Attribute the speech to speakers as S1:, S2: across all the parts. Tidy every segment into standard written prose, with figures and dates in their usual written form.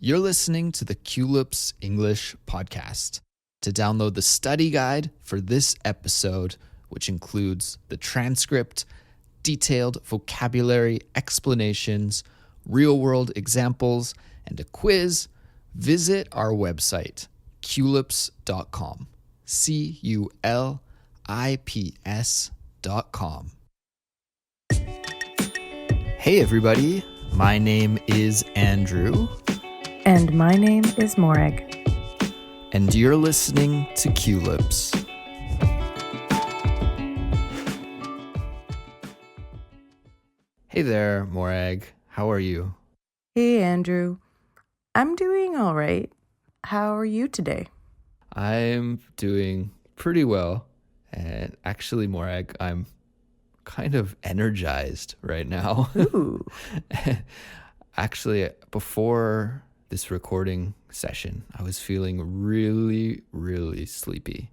S1: You're listening to the Culips English podcast. To download the study guide for this episode, which includes the transcript, detailed vocabulary explanations, real-world examples, and a quiz, visit our website, culips.com. Culips.com. Hey everybody, my name is Andrew.
S2: And my name is Morag.
S1: And you're listening to Culips. Hey there, Morag. How are you?
S2: Hey, Andrew. I'm doing all right. How are you today?
S1: I'm doing pretty well. And actually, Morag, I'm kind of energized right now.
S2: Ooh.
S1: Actually, before this recording session, I was feeling really, really sleepy.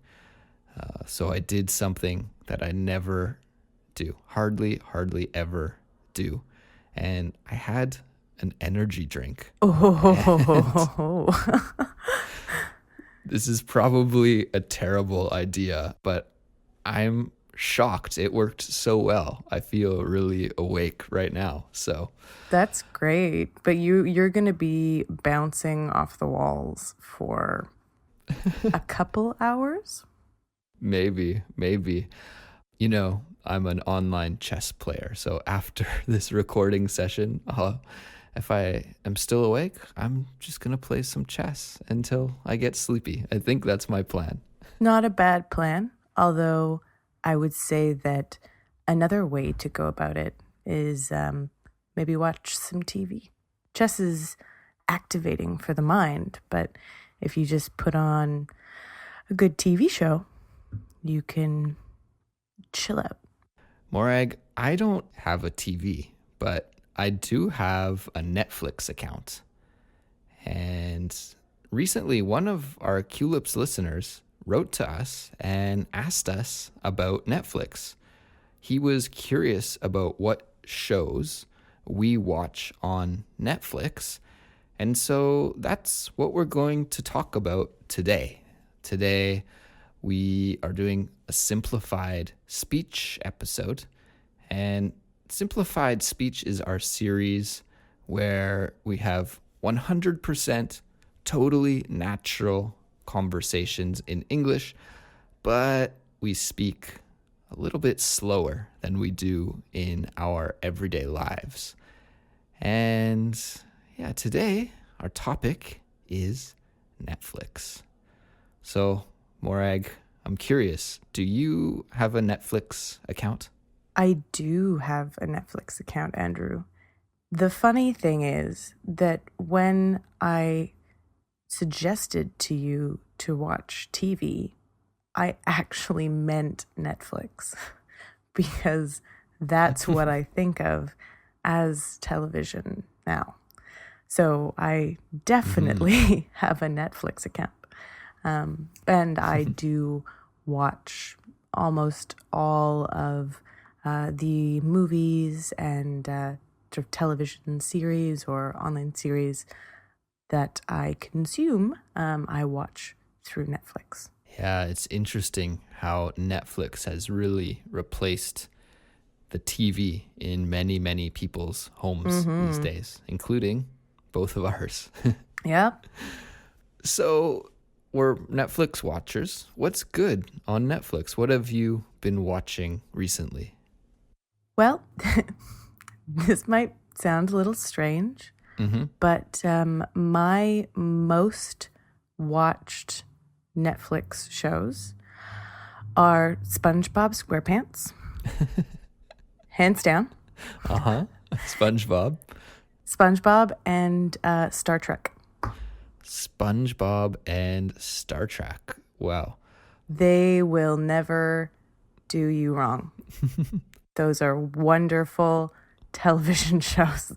S1: So I did something that I never do, hardly ever do. And I had an energy drink.
S2: Oh.
S1: This is probably a terrible idea, but I'm shocked it worked so well. I feel really awake right now. So
S2: That's great. But you're going to be bouncing off the walls for a couple hours?
S1: maybe. You know, I'm an online chess player. So after this recording session, if I am still awake, I'm just going to play some chess until I get sleepy. I think that's my plan.
S2: Not a bad plan, although I would say that another way to go about it is maybe watch some TV. Chess is activating for the mind, but if you just put on a good TV show, you can chill out.
S1: Morag, I don't have a TV, but I do have a Netflix account. And recently, one of our Culips listeners wrote to us and asked us about Netflix. He was curious about what shows we watch on Netflix. And so that's what we're going to talk about today. Today, we are doing a simplified speech episode. And simplified speech is our series where we have 100% totally natural conversations in English, but we speak a little bit slower than we do in our everyday lives. And yeah, today our topic is Netflix. So, Morag, I'm curious, do you have a Netflix account?
S2: I do have a Netflix account, Andrew. The funny thing is that when I suggested to you to watch TV, I actually meant Netflix because that's what I think of as television now. So I definitely have a Netflix account. And I do watch almost all of the movies and sort of television series or online series that I consume, I watch through Netflix.
S1: Yeah, it's interesting how Netflix has really replaced the TV in many, many people's homes these days, including both of ours.
S2: Yep.
S1: So we're Netflix watchers. What's good on Netflix? What have you been watching recently?
S2: Well, this might sound a little strange, but my most watched Netflix shows are SpongeBob SquarePants, hands down.
S1: SpongeBob.
S2: SpongeBob and Star Trek.
S1: SpongeBob and Star Trek. Wow.
S2: They will never do you wrong. Those are wonderful television shows.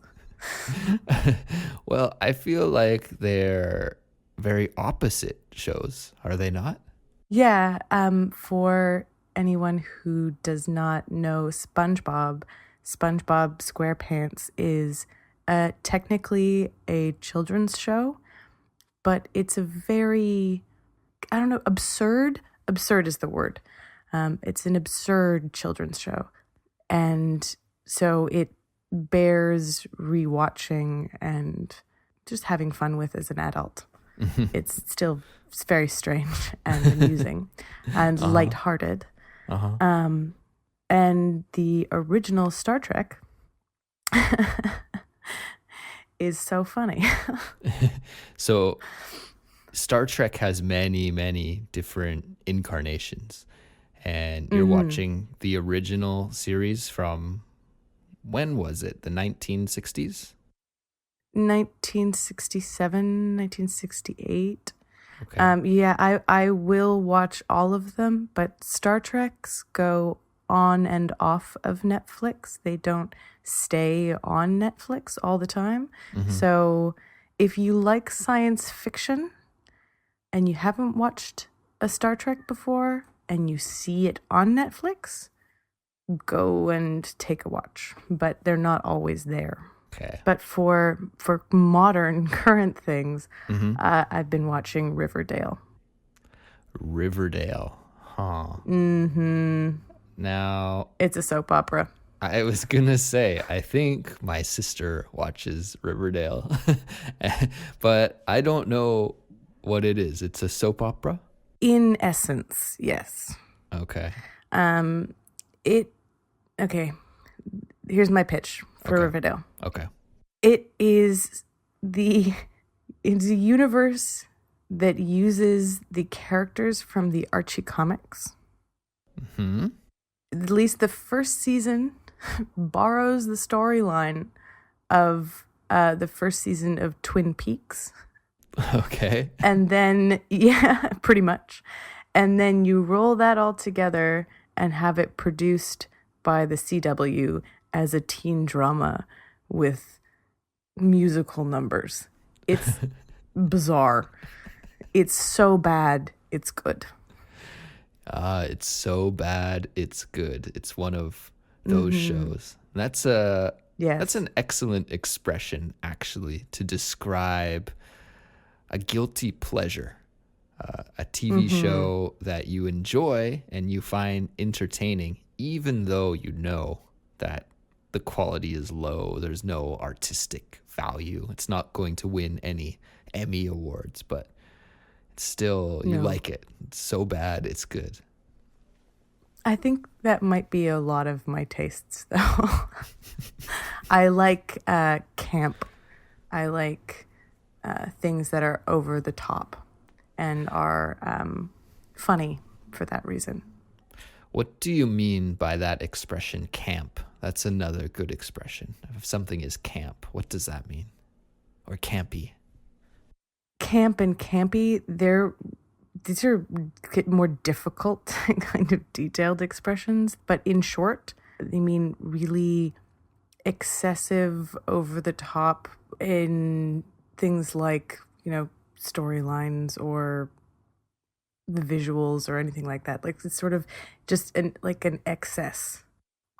S1: Well, I feel like they're very opposite shows, are they not?
S2: Yeah, for anyone who does not know SpongeBob SquarePants is technically a children's show, but it's a very, I don't know, absurd. Absurd is the word. It's an absurd children's show. And so it bears rewatching and just having fun with as an adult. It's very strange and amusing and lighthearted. And the original Star Trek is so funny.
S1: So Star Trek has many, many different incarnations. And you're watching the original series from, when was it? The 1960s?
S2: 1967, 1968.
S1: Okay.
S2: Yeah, I will watch all of them, but Star Treks go on and off of Netflix. They don't stay on Netflix all the time. So if you like science fiction and you haven't watched a Star Trek before and you see it on Netflix, go and take a watch. But they're not always there.
S1: Okay.
S2: But for modern, current things, I've been watching Riverdale.
S1: Riverdale. Huh. Now,
S2: It's a soap opera.
S1: I was going to say, I think my sister watches Riverdale, but I don't know what it is. It's a soap opera?
S2: In essence, yes.
S1: Okay.
S2: Okay. Here's my pitch for Riverdale.
S1: Okay.
S2: It's a universe that uses the characters from the Archie comics. At least the first season borrows the storyline of the first season of Twin Peaks.
S1: Okay.
S2: And then, yeah, pretty much. And then you roll that all together and have it produced by the CW as a teen drama with musical numbers. It's bizarre. It's so bad, it's good.
S1: It's so bad, it's good. It's one of those shows. That's an excellent expression, actually, to describe a guilty pleasure. A TV show that you enjoy and you find entertaining, even though you know that the quality is low. There's no artistic value. It's not going to win any Emmy awards, but it's still, you like it. It's so bad, it's good.
S2: I think that might be a lot of my tastes, though. I like camp. I like things that are over the top and are funny for that reason.
S1: What do you mean by that expression, camp? That's another good expression. If something is camp, what does that mean? Or campy?
S2: Camp and campy, these are more difficult kind of detailed expressions, but in short, they mean really excessive, over the top in things like, storylines or the visuals or anything like that. Like it's sort of just an excess.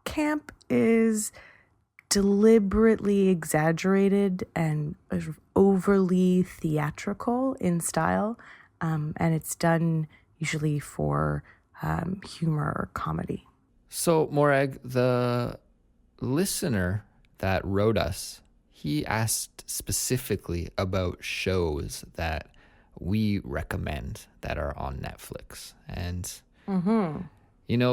S2: Camp is deliberately exaggerated and overly theatrical in style, and it's done usually for humor or comedy.
S1: So, Morag, the listener that wrote us, he asked specifically about shows that we recommend that are on Netflix. And,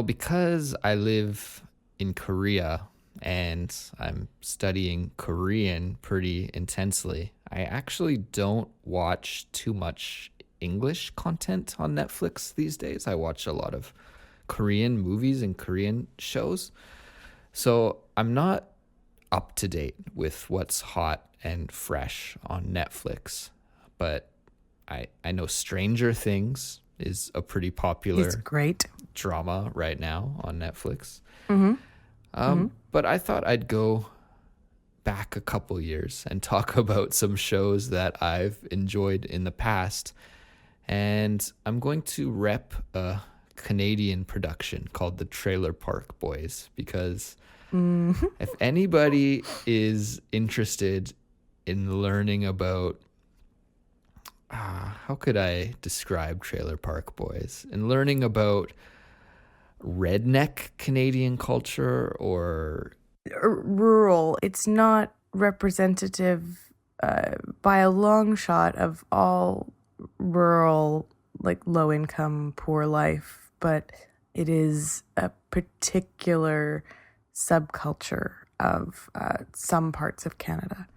S1: because I live in Korea and I'm studying Korean pretty intensely, I actually don't watch too much English content on Netflix these days. I watch a lot of Korean movies and Korean shows. So I'm not up to date with what's hot and fresh on Netflix. But I know Stranger Things is a pretty popular
S2: It's great
S1: drama right now on Netflix. But I thought I'd go back a couple years and talk about some shows that I've enjoyed in the past. And I'm going to rep a Canadian production called the Trailer Park Boys because If anybody is interested in learning about, how could I describe Trailer Park Boys? And learning about redneck Canadian culture or
S2: rural. It's not representative by a long shot of all rural, like low income, poor life, but it is a particular subculture of some parts of Canada.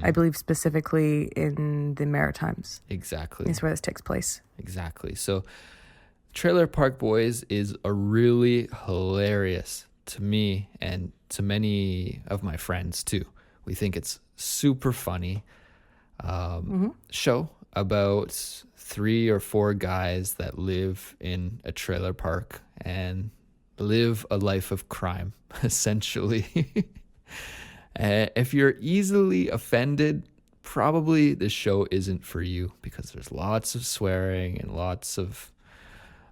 S2: I believe specifically in the Maritimes.
S1: Exactly.
S2: Is where this takes place.
S1: Exactly. So Trailer Park Boys is a really hilarious, to me and to many of my friends too. We think it's super funny show about 3 or 4 guys that live in a trailer park and live a life of crime, essentially. If you're easily offended, probably the show isn't for you, because there's lots of swearing and lots of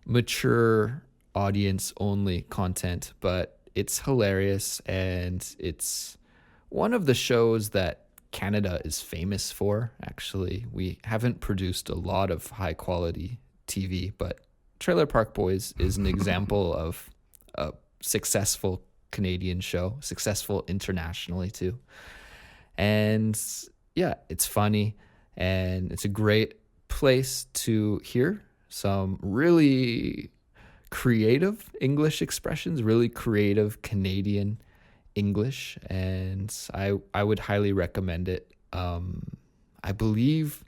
S1: mature audience only content, but it's hilarious, and it's one of the shows that Canada is famous for. Actually, we haven't produced a lot of high quality TV, but Trailer Park Boys is an example of a successful Canadian show, successful internationally too. And yeah, it's funny, and it's a great place to hear some really creative English expressions, really creative Canadian English, and I would highly recommend it. I believe,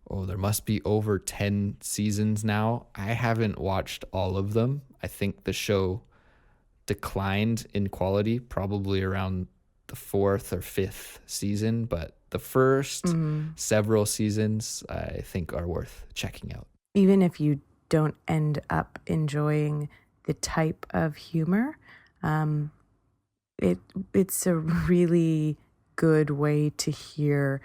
S1: there must be over 10 seasons now. I haven't watched all of them. I think the show declined in quality probably around the 4th or 5th season, but the first several seasons I think are worth checking out.
S2: Even if you don't end up enjoying the type of humor, it's a really good way to hear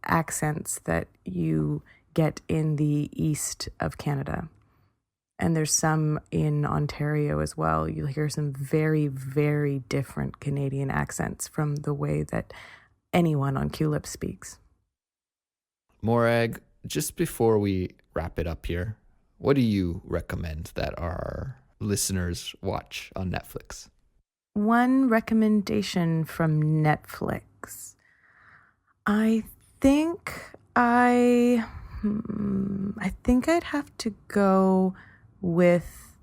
S2: accents that you get in the east of Canada. And there's some in Ontario as well. You'll hear some very, very different Canadian accents from the way that anyone on Culips speaks.
S1: Morag, just before we wrap it up here, what do you recommend that our listeners watch on Netflix?
S2: One recommendation from Netflix. I think I'd have to go with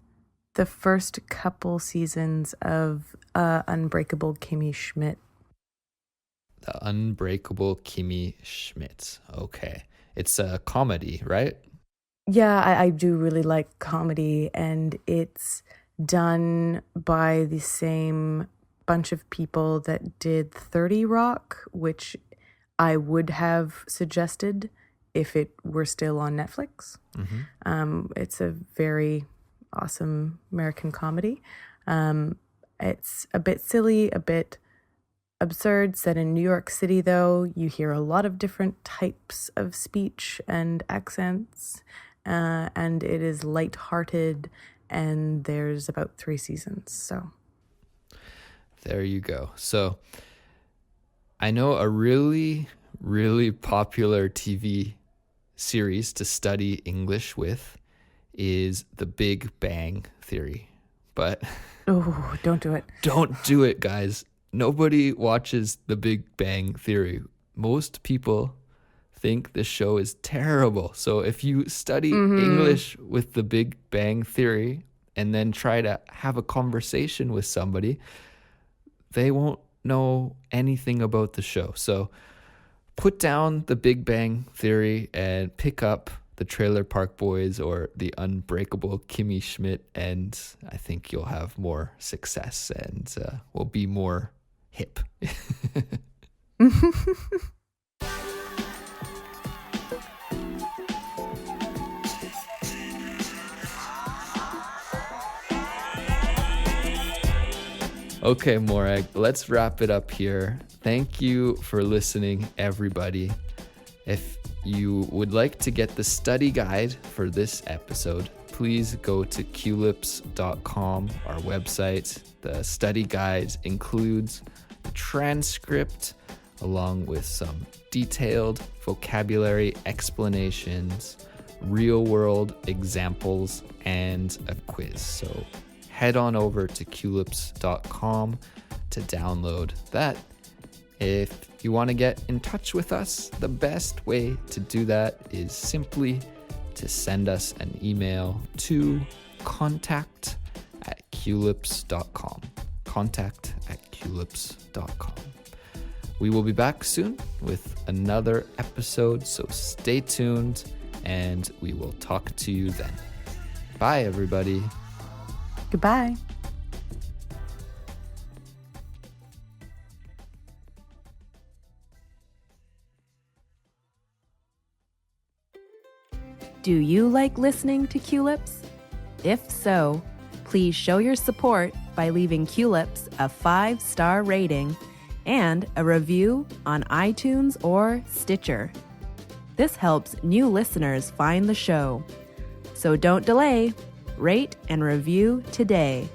S2: the first couple seasons of Unbreakable Kimmy Schmidt.
S1: The Unbreakable Kimmy Schmidt. Okay. It's a comedy, right?
S2: Yeah, I do really like comedy, and it's done by the same bunch of people that did 30 Rock, which I would have suggested if it were still on Netflix. It's a very awesome American comedy. It's a bit silly, a bit absurd, set in New York City, though. You hear a lot of different types of speech and accents, and it is lighthearted, and there's about 3 seasons, so.
S1: There you go. So I know a really, really popular TV series to study English with is The Big Bang Theory. But
S2: oh, don't do it.
S1: Don't do it, guys. Nobody watches The Big Bang Theory. Most people think the show is terrible. So if you study English with The Big Bang Theory and then try to have a conversation with somebody, they won't know anything about the show. So put down The Big Bang Theory and pick up The Trailer Park Boys or The Unbreakable Kimmy Schmidt, and I think you'll have more success and will be more hip. Okay, Morag, let's wrap it up here. Thank you for listening, everybody. If you would like to get the study guide for this episode, please go to Culips.com, our website. The study guide includes a transcript along with some detailed vocabulary explanations, real-world examples, and a quiz. So head on over to Culips.com to download that. If you want to get in touch with us, the best way to do that is simply to send us an email to contact@culips.com. contact@culips.com. We will be back soon with another episode, so stay tuned and we will talk to you then. Bye, everybody.
S2: Goodbye.
S3: Do you like listening to Culips? If so, please show your support by leaving Culips a 5-star rating and a review on iTunes or Stitcher. This helps new listeners find the show. So don't delay. Rate and review today.